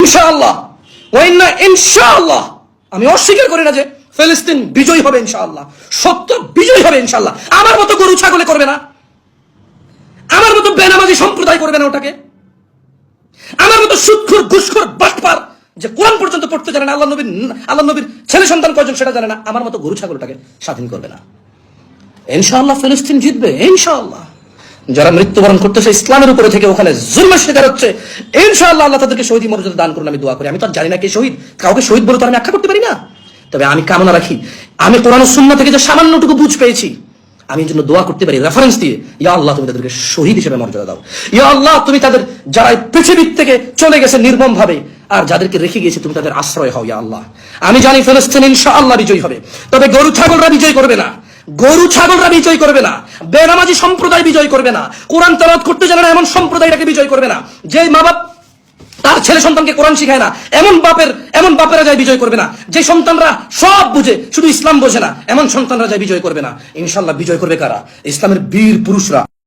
ইনশাআল্লাহ ওয়াইন্না ইনশাআল্লাহ, আমি অস্বীকার করি না যে ফিলিস্তিন বিজয় হবে ইনশাআল্লাহ, সত্য বিজয় হবে ইনশাআল্লাহ। আমার মতো গরু ছাগলে করবে না, আমার মতো বেনামাজি সম্প্রদায় করবে না ওটাকে, আমার মতো সুদখোর ঘুষখোর বাটপার যে কোরআন পর্যন্ত পড়তে জানে না, আল্লাহ নবীর ছেলে সন্তান কয়জন সেটা জানে না, আমার মতো গরু ছাগলটাকে স্বাধীন করবে না। ইনশাআল্লাহ ফিলিস্তিন জিতবে ইনশাআল্লাহ। যারা মৃত্যুবরণ করতেছে ইসলামের উপরে থেকে, ওখানে জুলমের শিকার হচ্ছে, ইনশাআল্লাহ আল্লাহ তাদেরকে শহীদ মর্যাদা দান করুন, আমি দোয়া করি। আমি তো জানি না কে শহীদ, কাউকে শহীদ বলে তো আমি আখ্যা করতে পারি না, তবে আমি কামনা রাখি আমি কোরআন ও সুন্নাহ থেকে যে সামান্যটুকু বুঝ পেয়েছি, আমি এর জন্য দোয়া করতে পারি রেফারেন্স দিয়ে, ইয়া আল্লাহ তুমি তাদেরকে শহীদ হিসেবে মর্যাদা দাও, ইয়া আল্লাহ তুমি তাদের যারা পৃথিবীর থেকে চলে গেছে নির্মম ভাবে আর যাদেরকে রেখে গিয়েছে তুমি তাদের আশ্রয় হও ইয়া আল্লাহ। আমি জানি ফিলিস্তিন ইনশাআল্লাহ বিজয় হবে, তবে গরু ছাগলরা বিজয় করবে না, গরু ছাগলরা বিজয় করবে না, বেনামাজি সম্প্রদায় বিজয় করবে না, কোরআন তেলাওয়াত করতে জানে না এমন সম্প্রদায়টাকে বিজয় করবে না, যে মা বাপ তার ছেলে সন্তানকে কোরআন শিখায় না এমন বাপেরা যায় বিজয় করবে না, যে সন্তানরা সব বুঝে শুধু ইসলাম বোঝে না এমন সন্তানরা যায় বিজয় করবে না। ইনশাআল্লাহ বিজয় করবে কারা? ইসলামের বীর পুরুষরা।